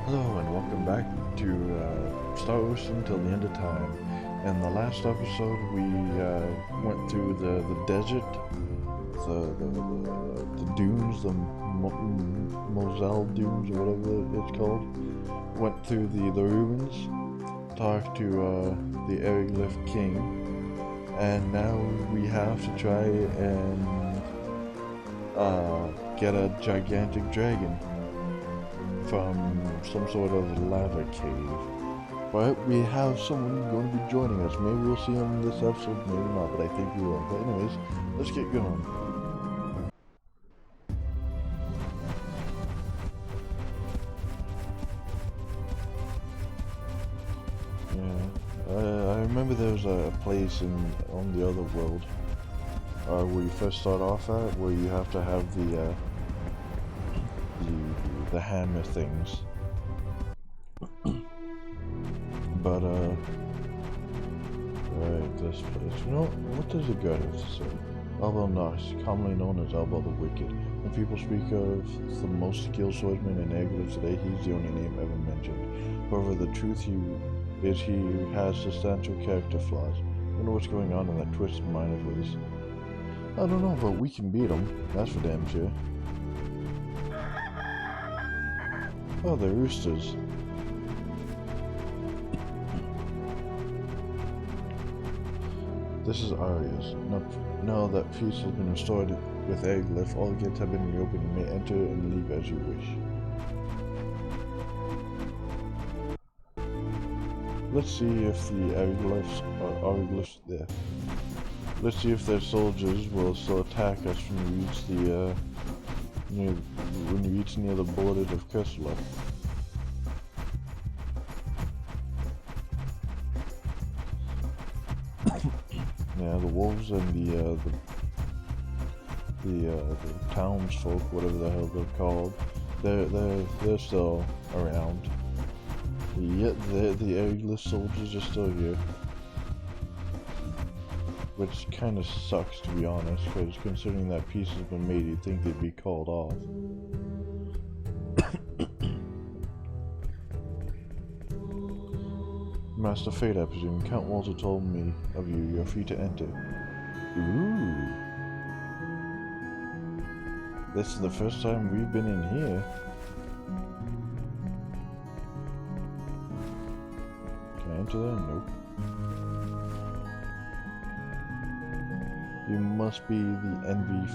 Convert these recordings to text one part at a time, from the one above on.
Hello and welcome back to Star Ocean Until the End of Time. In the last episode, we went through the desert, the dunes, the Moselle dunes or whatever it's called. Went through the ruins, talked to the Eriglyph King, and now we have to try and get a gigantic dragon from some sort of lava cave. But we have someone going to be joining us. Maybe we'll see him this episode, maybe not, but I think we will. But anyways, let's get going. Yeah, I remember there was a place on the other world where you first start off at, where you have to have the hammer things. But right, this place. You know, what does the guy have to say? Elbow Nox, commonly known as Elbow the Wicked. When people speak of the most skilled swordsman in Eriglyph today, he's the only name ever mentioned. However, the truth is he has substantial character flaws. I wonder what's going on in that twisted mind of his. I don't know, but we can beat him. That's for damn sure. Oh, they're roosters. This is Aria's. Now that peace has been restored with Eriglyph, all the gates have been reopened. You may enter and leave as you wish. Let's see if the Eriglyphs there. Let's see if their soldiers will still attack us when we reach near the borders of Cursula. Yeah, the wolves and the townsfolk, whatever the hell they're called, they're still around. Yet the Eriglyph soldiers are still here, which kind of sucks, to be honest, because considering that peace has been made, you'd think they'd be called off. Master Fate, I presume. Count Walter told me of you. You're free to enter. Ooh. This is the first time we've been in here. Can I enter there? Nope. You must be the envy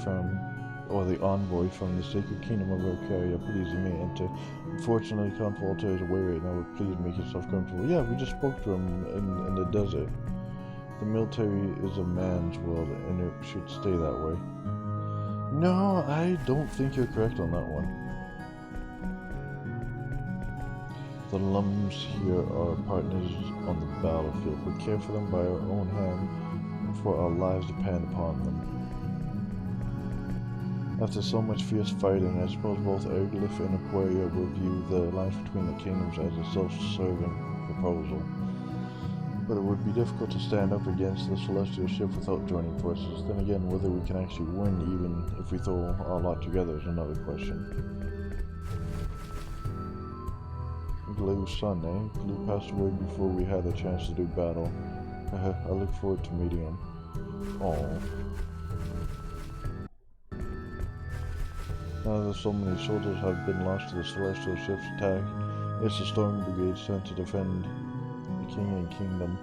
or the envoy from the sacred kingdom of Arcaria. Please, you may enter. Unfortunately, Count Walter is away right now, but please make yourself comfortable. Yeah, we just spoke to him in the desert. The military is a man's world, and it should stay that way. No, I don't think you're correct on that one. The Lums here are partners on the battlefield. We care for them by our own hand, for our lives depend upon them. After so much fierce fighting, I suppose both Eriglyph and Aquaria will view the alliance between the kingdoms as a self-serving proposal. But it would be difficult to stand up against the celestial ship without joining forces. Then again, whether we can actually win even if we throw our lot together is another question. Glew's son, eh? Glew passed away before we had a chance to do battle. I look forward to meeting him. Aww. Now that so many soldiers have been lost to the celestial ship's attack, it's the Storm Brigade sent to defend the king and kingdom.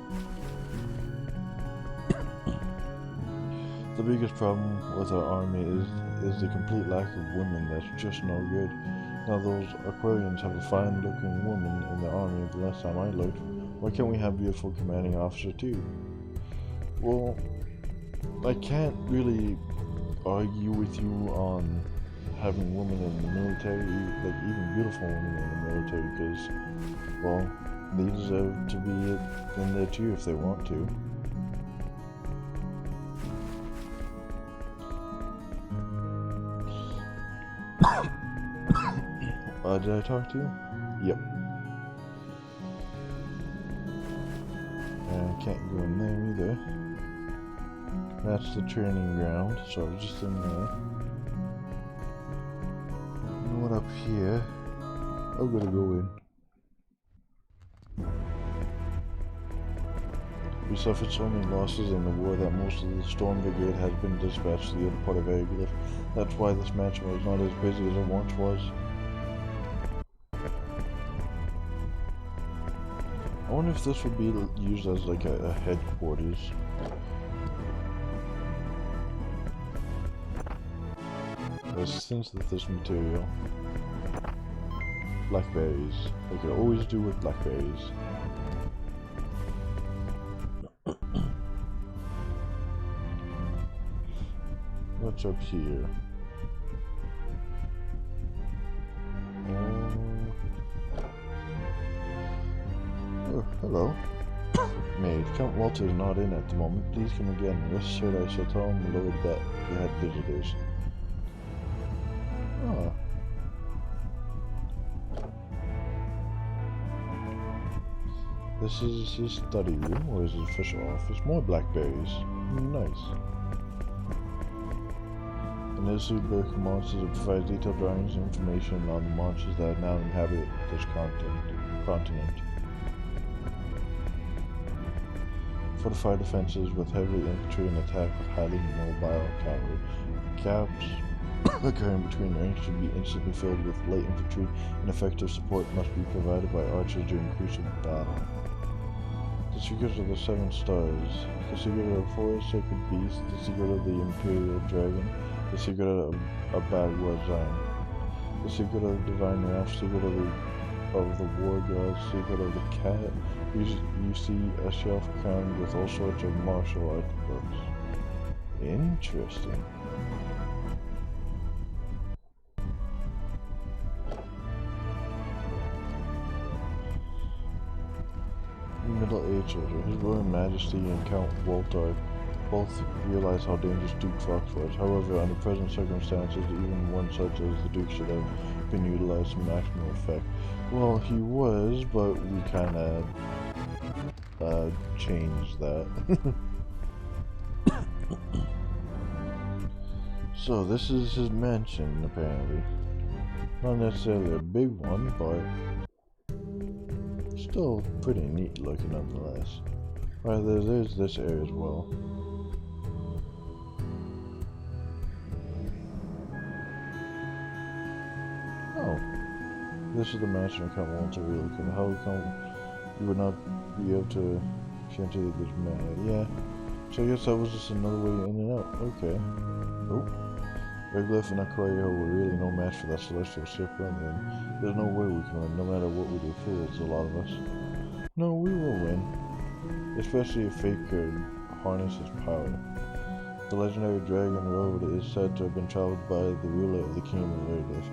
The biggest problem with our army is the complete lack of women. That's just no good. Now those Aquarians have a fine-looking woman in their army. The last time I looked, why can't we have beautiful commanding officer too? Well, I can't really argue with you on having women in the military, like even beautiful women in the military, because, well, they deserve to be in there too if they want to. Did I talk to you? Yep. I can't go in there either. That's the training ground, so I was just in there. What up here? I'm gonna go in. We suffered so many losses in the war that most of the Storm Brigade has been dispatched to the other part of Agilif. That's why this mansion was not as busy as it once was. I wonder if this would be used as like a headquarters. Let's synthesis material. Blackberries. I could always do with blackberries. What's up here? Oh, hello. Maid, Count Walter is not in at the moment. Please come again. Rest assured I shall tell my lord that you had visitors. Ah. This is his study room, or is his official office? More blackberries. Nice. In this book of monsters, it provides detailed drawings and information on the monsters that now inhabit this continent. Fortified defenses with heavy infantry and attack with highly mobile cavalry. Gaps occurring between ranks should be instantly filled with light infantry, and effective support must be provided by archers during crucial battle. The Secrets of the Seven Stars. The Secret of the Four Sacred Beasts. The Secret of the Imperial Dragon. The Secret of Bagua Zion. The Secret of Divine Wrath. Secret of the War God. Secret of the Cat. You see a shelf crowned with all sorts of martial arts books. Interesting. Middle-aged soldier. His Royal Majesty and Count Walter both realized how dangerous Duke Fox was. However, under present circumstances, even one such as the Duke should have been utilized to maximum effect. Well, he was, but we kind of changed that. So this is his mansion, apparently. Not necessarily a big one, but still pretty neat looking nonetheless. Alright, there's this area as well. Oh. This is the mansion of Count Walter Real. How come you would not be able to enter this man? Yeah. So I guess that was just another way in and out. Okay. Oh. Reglyph and Aquaria were really no match for that celestial ship run, and there's no way we can win, no matter what we do. Fools, a lot of us. No, we will win. Especially if Fate could harness its power. The legendary Dragon Road is said to have been traveled by the ruler of the Kingdom of Reglyph.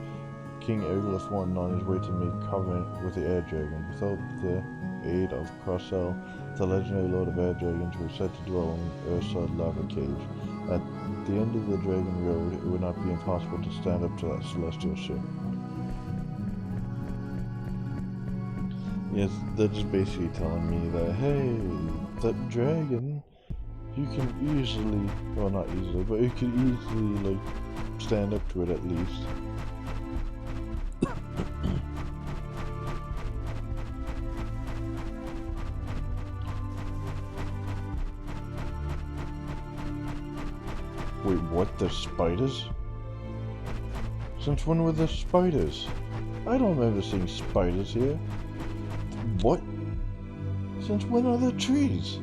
King Reglyph I on his way to make covenant with the Air Dragon. Without the aid of Crossell, the legendary Lord of Air Dragons were said to dwell in Ursud Lava Cave. At the end of the Dragon Road, it would not be impossible to stand up to that celestial ship. Yes, they're just basically telling me that, hey, that dragon, you can easily, well not easily, but you can easily, like, stand up to it at least. Wait, what? There's spiders? Since when were there spiders? I don't remember seeing spiders here. What? Since when are there trees?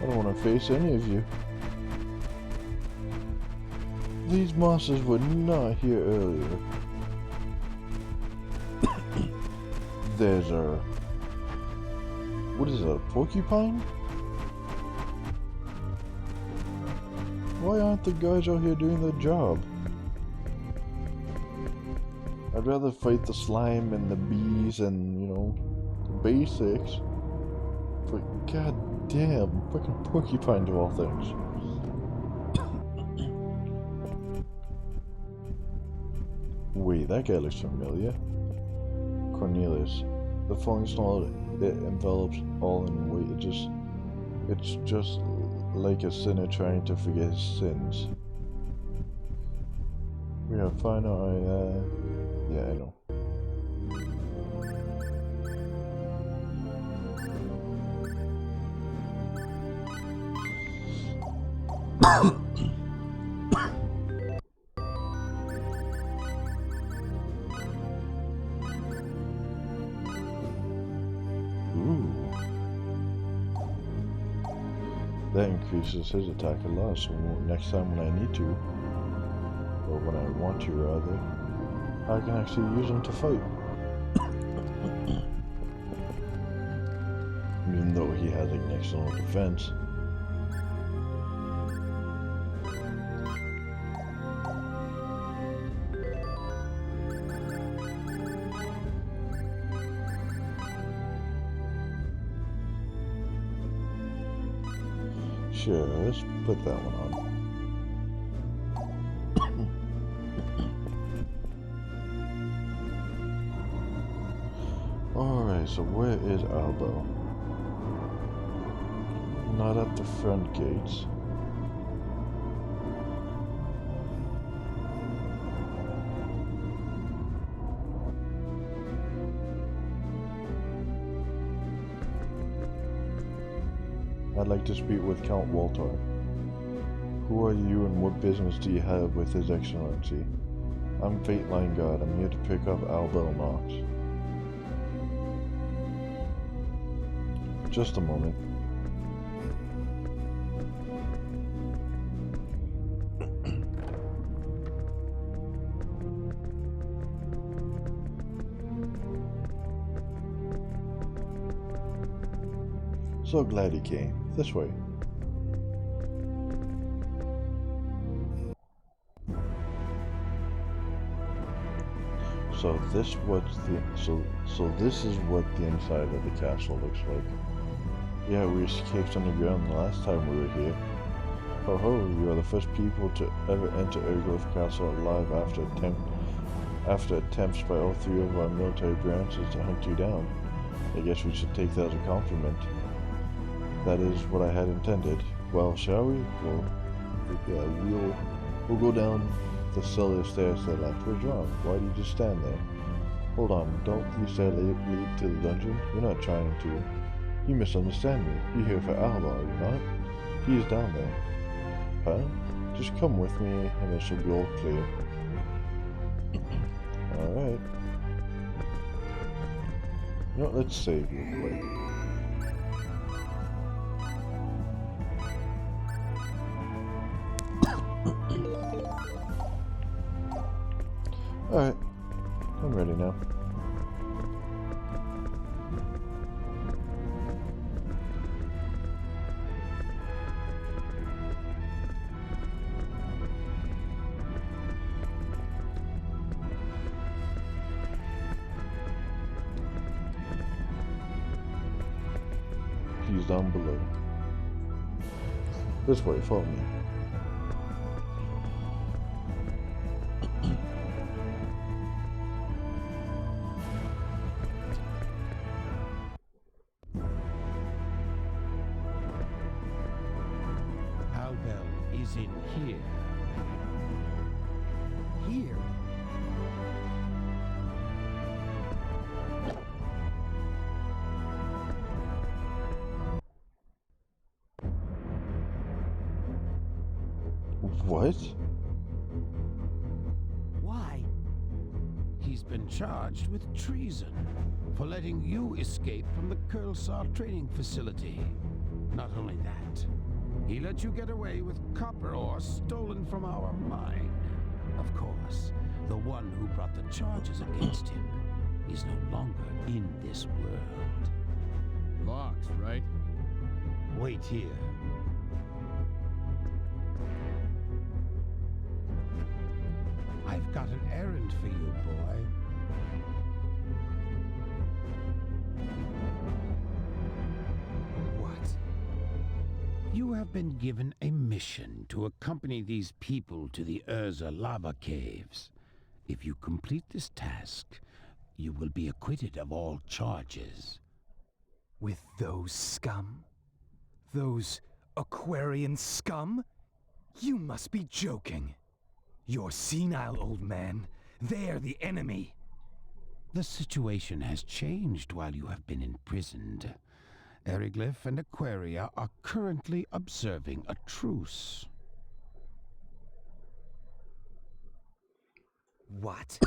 I don't want to face any of you. These monsters were not here earlier. There's a... what is a porcupine? Why aren't the guys out here doing their job? I'd rather fight the slime and the bees and, you know, the basics. But god damn, fucking porcupine to all things. Wait, that guy looks familiar. Cornelius. The falling snow, it envelops all in weight. It's just like a sinner trying to forget his sins. We have fine yeah, I know. Ooh. That increases his attack a lot, so next time when I need to, or when I want to rather, I can actually use him to fight. Even though he has like next to no defense. Sure, let's put that one on. Alright, so where is Albo? Not at the front gates. I'd like to speak with Count Walter. Who are you and what business do you have with His Excellency? I'm Fate Line God. I'm here to pick up Albel Knox. Just a moment. So glad he came. This way. So this is what the inside of the castle looks like. Yeah, we escaped underground the last time we were here. Ho ho, you are the first people to ever enter Ergolf Castle alive after attempts by all three of our military branches to hunt you down. I guess we should take that as a compliment. That is what I had intended. Well, shall we? Well, yeah, we'll go down the cellar stairs to the left. Where's John? Why do you just stand there? Hold on, don't you say lead to the dungeon? You're not trying to. You misunderstand me. You're here for Alba, are you not? He is down there. Huh? Just come with me and it shall be all clear. Alright. No, let's save real quick. Alright, I'm ready now. He's down below. This way, follow me. Is in here. Here? What? Why? He's been charged with treason for letting you escape from the Curlsar training facility. Not only that, he let you get away with copper ore stolen from our mine. Of course, the one who brought the charges against him is no longer in this world. Vox, right? Wait here. I've got an errand for you, boy. You have been given a mission to accompany these people to the Urza lava caves. If you complete this task, you will be acquitted of all charges. With those scum? Those Aquarian scum? You must be joking. You're senile, old man. They're the enemy. The situation has changed while you have been imprisoned. Eriglyph and Aquaria are currently observing a truce. What?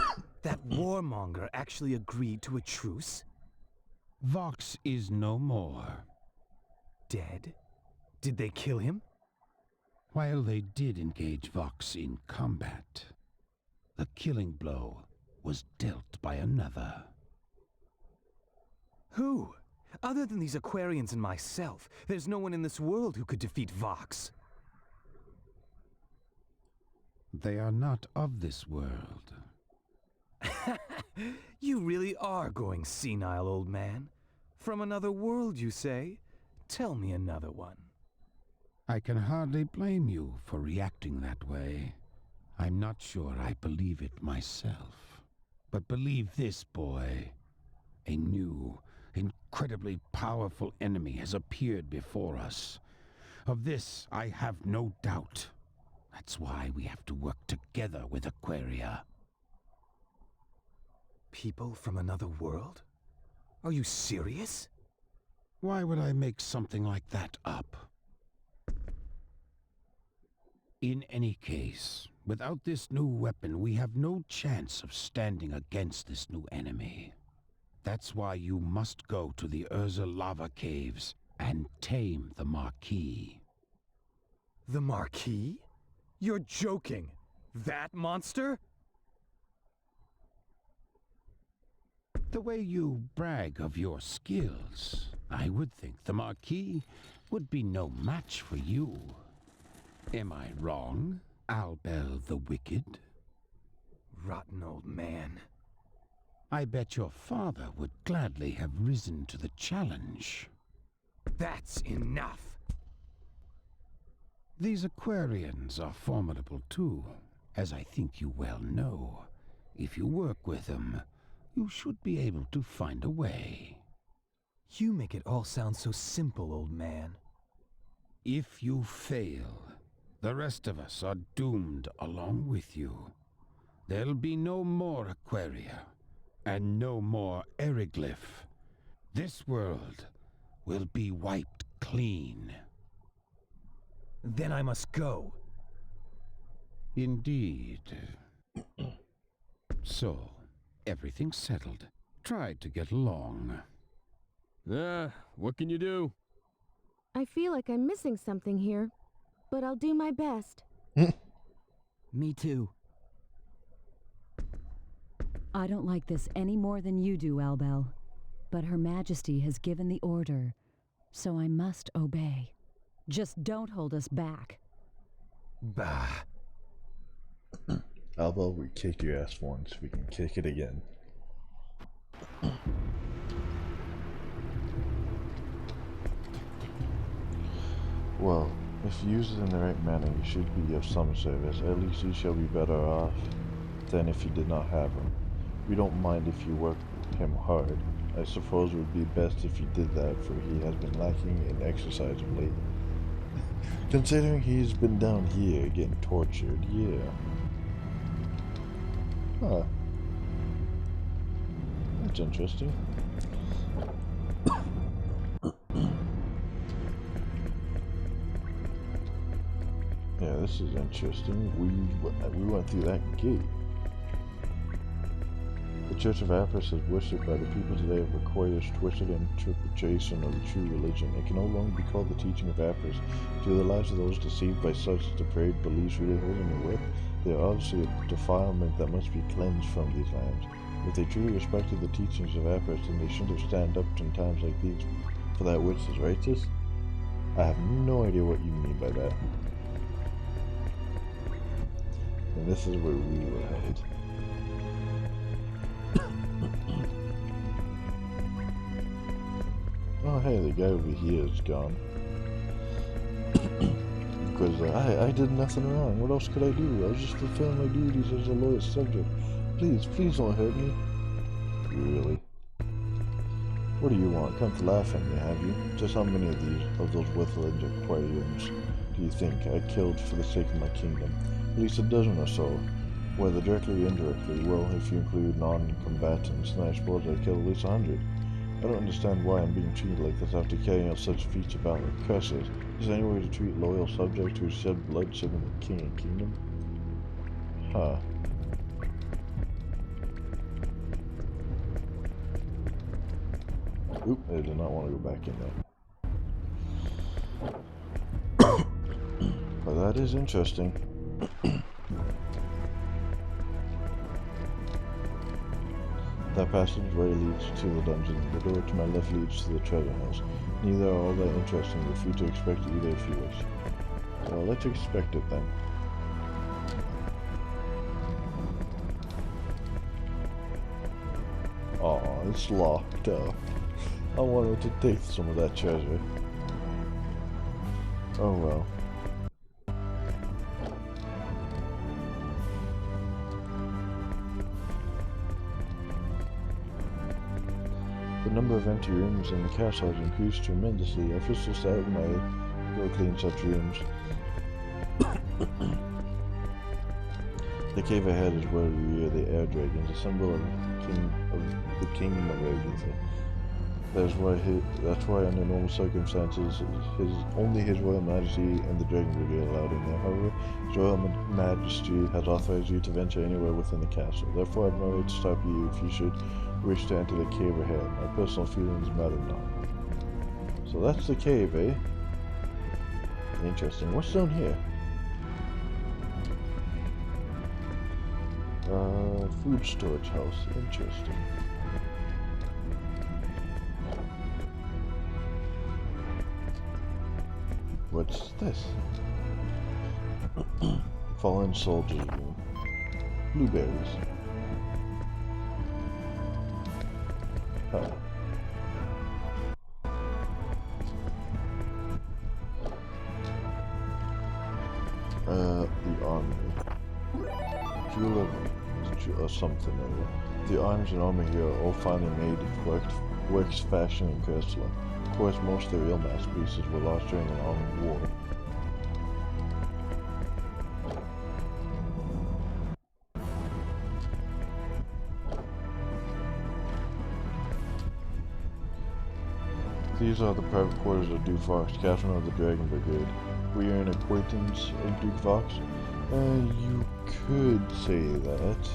That warmonger actually agreed to a truce? Vox is no more. Dead? Did they kill him? While they did engage Vox in combat, the killing blow was dealt by another. Who? Other than these Aquarians and myself, there's no one in this world who could defeat Vox. They are not of this world. You really are going senile, old man. From another world, you say? Tell me another one. I can hardly blame you for reacting that way. I'm not sure I believe it myself. But believe this, boy. A new, incredibly powerful enemy has appeared before us. Of this, I have no doubt. That's why we have to work together with Aquaria. People from another world? Are you serious? Why would I make something like that up? In any case, without this new weapon, we have no chance of standing against this new enemy. That's why you must go to the Urza lava caves and tame the Marquis. The Marquis? You're joking. That monster? The way you brag of your skills, I would think the Marquis would be no match for you. Am I wrong, Albel the Wicked? Rotten old man. I bet your father would gladly have risen to the challenge. That's enough! These Aquarians are formidable too, as I think you well know. If you work with them, you should be able to find a way. You make it all sound so simple, old man. If you fail, the rest of us are doomed along with you. There'll be no more Aquaria, and no more Eriglyph. This world will be wiped clean. Then I must go. Indeed. So, everything's settled. Try to get along. What can you do? I feel like I'm missing something here, but I'll do my best. Me too. I don't like this any more than you do, Albel. But Her Majesty has given the order, so I must obey. Just don't hold us back. Bah. Albel, we kicked your ass once. We can kick it again. Well, if you use it in the right manner, you should be of some service. At least you shall be better off than if you did not have him. We don't mind if you work him hard. I suppose it would be best if you did that, for he has been lacking in exercise of late. Considering he's been down here getting tortured, yeah. Huh. That's interesting. Yeah, this is interesting. We went through that gate. The Church of Apis is worshipped by the people today of Aquaria's twisted interpretation of the true religion. It can no longer be called the teaching of Apis. Do the lives of those deceived by such depraved beliefs really hold any weight? They are obviously a defilement that must be cleansed from these lands. If they truly respected the teachings of Apis, then they shouldn't have stand up in times like these for that which is righteous. I have no idea what you mean by that. And this is where we were headed. Oh hey, the guy over here is gone. Because I did nothing wrong. What else could I do? I was just fulfilling my duties as a loyal subject. Please don't hurt me. Really? What do you want? Come to laugh at me, have you? Just how many of those Witherland Aquarians do you think I killed for the sake of my kingdom? At least a dozen or so. Whether directly or indirectly, well, if you include non-combatants, then I suppose I killed at least 100. I don't understand why I'm being treated like this after carrying out such feats of valor. Curses. Is there any way to treat loyal subjects who shed blood serving the king and kingdom? Huh. Oop, I did not want to go back in there. But that is interesting. That passageway leads to the dungeon. The door to my left leads to the treasure house. Neither are all that interesting. You're free to expect either if you wish. So let's expect it then. Aw, it's locked up. I wanted to take some of that treasure. Oh well. The number of empty rooms in the castle has increased tremendously. I feel so sad when I go clean such rooms. The cave ahead is where we rear the air dragons, a symbol of the kingdom of Agatha. That's why under normal circumstances, only His Royal Majesty and the dragon will be allowed in there. However, His Royal Majesty has authorized you to venture anywhere within the castle. Therefore, I have no right to stop you if you should wish to enter the cave ahead. My personal feelings matter not. So that's the cave, eh? Interesting. What's down here? Food storage house. Interesting. What's this? Fallen soldiers room. Blueberries. Huh. The army. Jewel of something or other. The arms and armor here are all finely made, works fashioned in crystalline. Of course, most of the real masterpieces were lost during the long war. These are the private quarters of Duke Vox, captain of the Dragon Brigade. We are an acquaintance of Duke Vox? You could say that.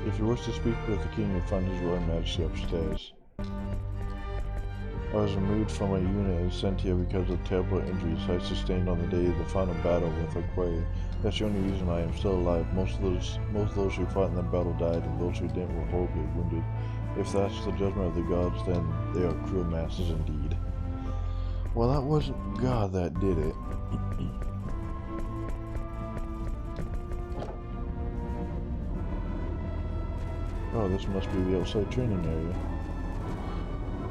If you wish to speak with the king, you'll find His Royal Majesty upstairs. I was removed from my unit and sent here because of the terrible injuries I sustained on the day of the final battle with Aquaria. That's the only reason I am still alive. Most of those who fought in that battle died, and those who didn't were horribly wounded. If that's the judgment of the gods, then they are cruel masters indeed. Well, that wasn't God that did it. Oh, this must be the outside training area.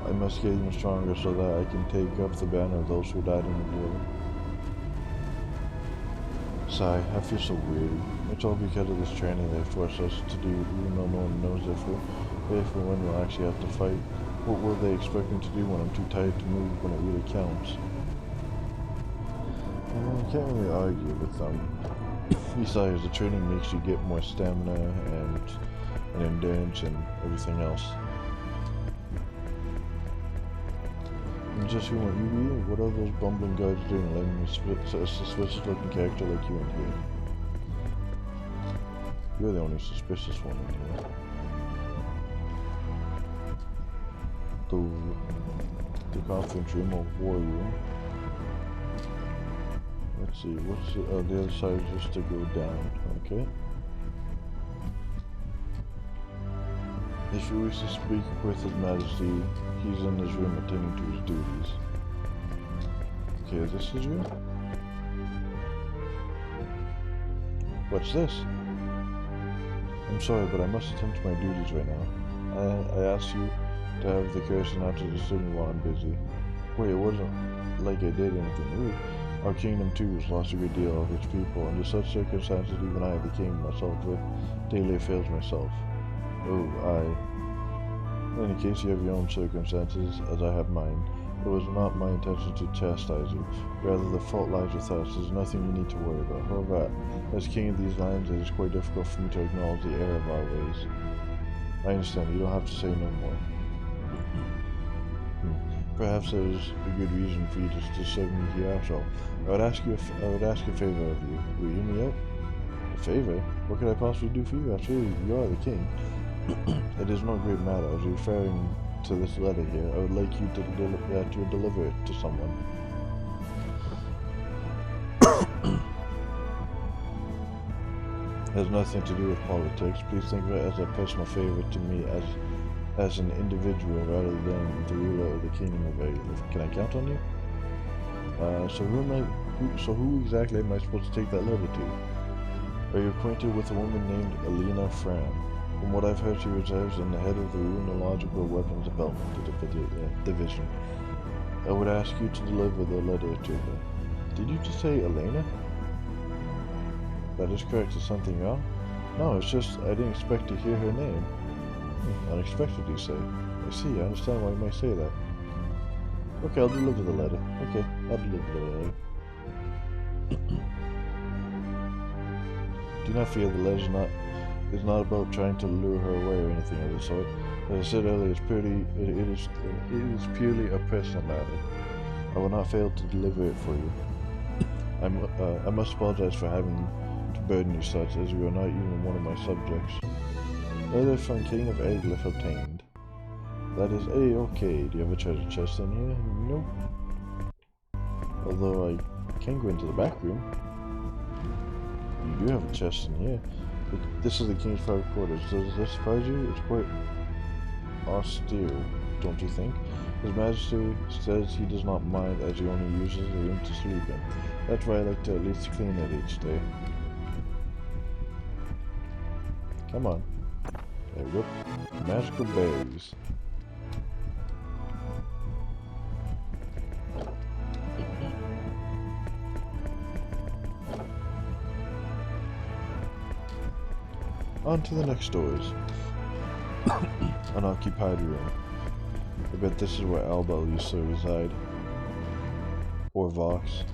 I must get even stronger so that I can take up the banner of those who died in the war. Sigh, I feel so weary. It's all because of this training they force us to do, even though no one knows if or when we'll actually have to fight. What will they expect me to do when I'm too tired to move when it really counts? Well, I can't really argue with them. Besides, the training makes you get more stamina and endurance and everything else. And just who might you be? What are those bumbling guards doing, letting me a suspicious looking character like you in here? You're the only suspicious one in here. The conference room or war room. Let's see, what's the other side is just to go down, okay? If you wish to speak with His Majesty, he's in his room attending to his duties. Okay, is this his room? What's this? I'm sorry, but I must attend to my duties right now. I asked you to have the courtesy not to disturb me while I'm busy. Wait, it wasn't like I did anything rude. Our kingdom too has lost a great deal of its people. Under such circumstances, even I, the king myself, with daily affairs myself. Oh, In any case, you have your own circumstances, as I have mine. It was not my intention to chastise you. Rather, the fault lies with us. There's nothing you need to worry about. However, as king of these lands, it is quite difficult for me to acknowledge the error of our ways. I understand. You don't have to say no more. Perhaps there's a good reason for you to serve me here after all. I would ask a favor of you. Will you hear me out? A favor? What could I possibly do for you? After all, you are the king. It is no great matter. I was referring to this letter here. I would like you to deliver it to someone. It has nothing to do with politics. Please think of it as a personal favor to me as an individual rather than the ruler of the kingdom of Agalith. Can I count on you? So who exactly am I supposed to take that letter to? Are you acquainted with a woman named Alina Fran? From what I've heard, she resides in the head of the Runological Weapons Development Division. I would ask you to deliver the letter to her. Did you just say Elena? That is correct. Is something wrong? No, it's just I didn't expect to hear her name. Unexpected, you say? I see. I understand why you might say that. Okay, I'll deliver the letter. Okay, I'll deliver the letter. Do not fear, the letter is not about trying to lure her away or anything of the sort. As I said earlier, it is purely a personal matter. I will not fail to deliver it for you. I must apologize for having to burden you such, as you are not even one of my subjects. Letter from King of Agalith obtained. That is A-okay. Do you have a treasure chest in here? Nope. Although I can go into the back room. You do have a chest in here. But this is the king's private quarters. Does this surprise you? It's quite austere, don't you think? His Majesty says he does not mind, as he only uses the room to sleep in. That's why I like to at least clean it each day. Come on. There we go. Magical berries. On to the next doors. Unoccupied room. I bet this is where Albel used to reside. Or Vox.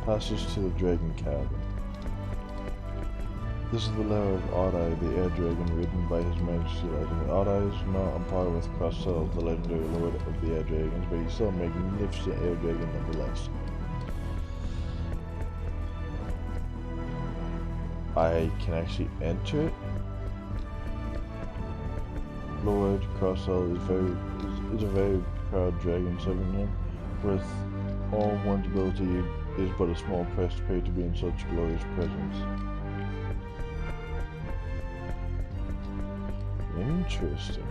Passage to the Dragon Cabin. This is the lair of Oddeye, the air dragon ridden by His Majesty Legend. Oddeye is not on par with Crossell, the legendary lord of the air dragons, but he's still a magnificent air dragon nonetheless. I can actually enter it. Lord Crossell is a very proud dragon serving him, with all one's ability is but a small price to pay to be in such glorious presence. Interesting.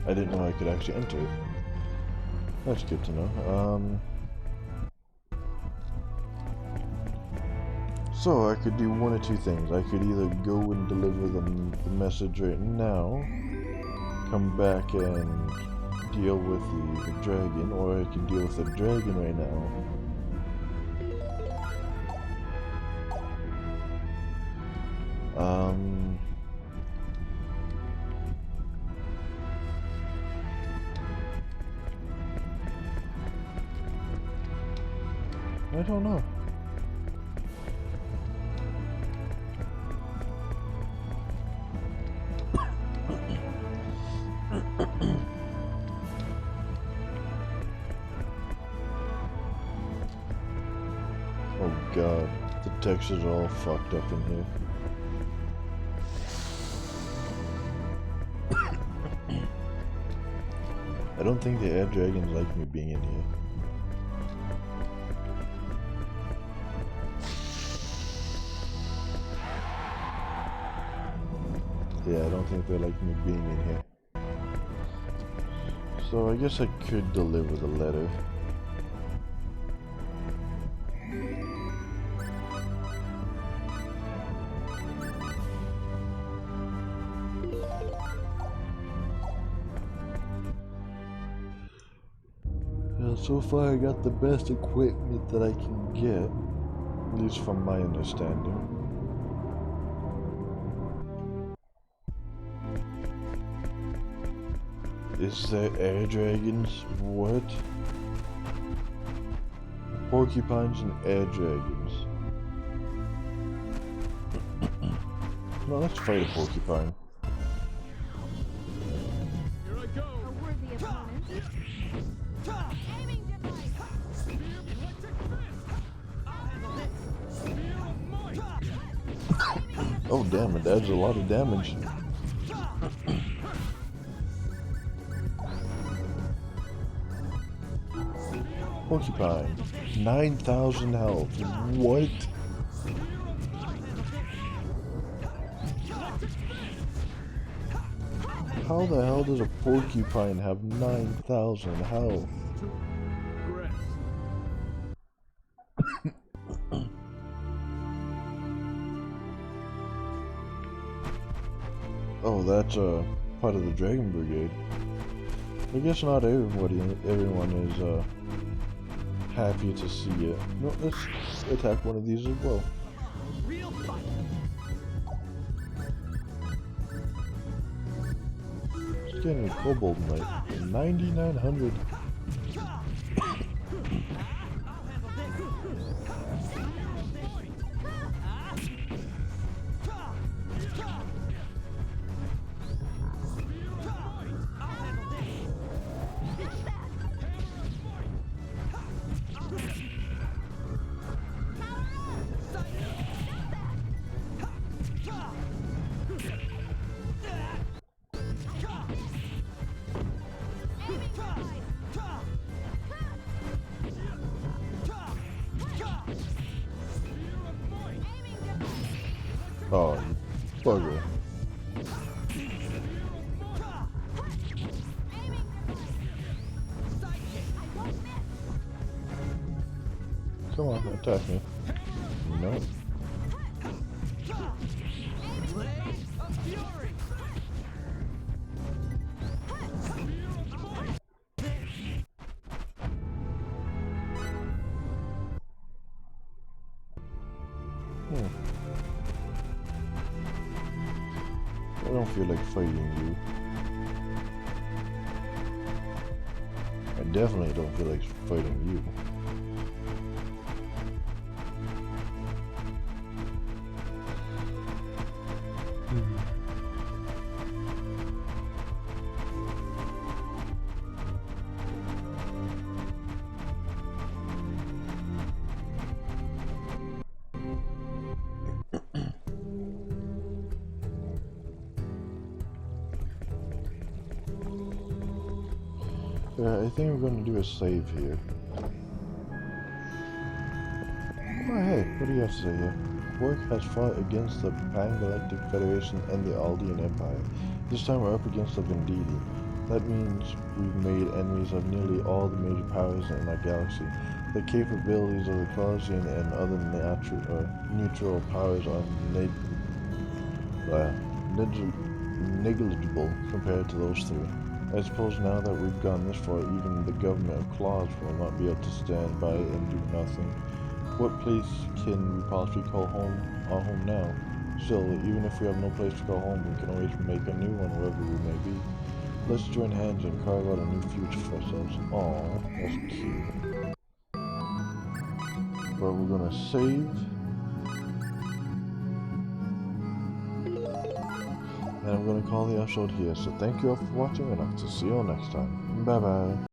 I didn't know I could actually enter it. That's good to know. So I could do one of two things. I could either go and deliver the message right now, come back and deal with the dragon, or I can deal with the dragon right now. I don't know. Oh god, the textures are all fucked up in here. I don't think the air dragons like me being in here. Yeah, I don't think they like me being in here. So I guess I could deliver the letter. So far I got the best equipment that I can get, at least from my understanding. Is there air dragons? What? Porcupines and air dragons. No, let's fight a porcupine. Here I go. A worthy opponent. Aiming device. Oh damn, it adds a lot of damage. Porcupine. 9,000 health. What? How the hell does a porcupine have 9,000 health? Grass. Oh, that's part of the Dragon Brigade. I guess not everyone is happy to see it. No, let's attack one of these as well. Just getting a Kobold Knight. 9,900. Oh, you bugger. Come on, attack me. No. I don't feel like fighting you. I definitely don't feel like fighting you. I think we're going to do a save here. Oh hey, what do you have to say here? Borg has fought against the Pan-Galactic Federation and the Aldean Empire. This time we're up against the Venditti. That means we've made enemies of nearly all the major powers in our galaxy. The capabilities of the Colossian and other neutral powers are negligible compared to those three. I suppose now that we've gone this far, even the government of Claws will not be able to stand by and do nothing. What place can we possibly call home? Our home now? Still, even if we have no place to call home, we can always make a new one wherever we may be. Let's join hands and carve out a new future for ourselves. Aww, that's cute. But we're gonna save. And I'm going to call the episode here. So thank you all for watching, and I'll see you all next time. Bye bye.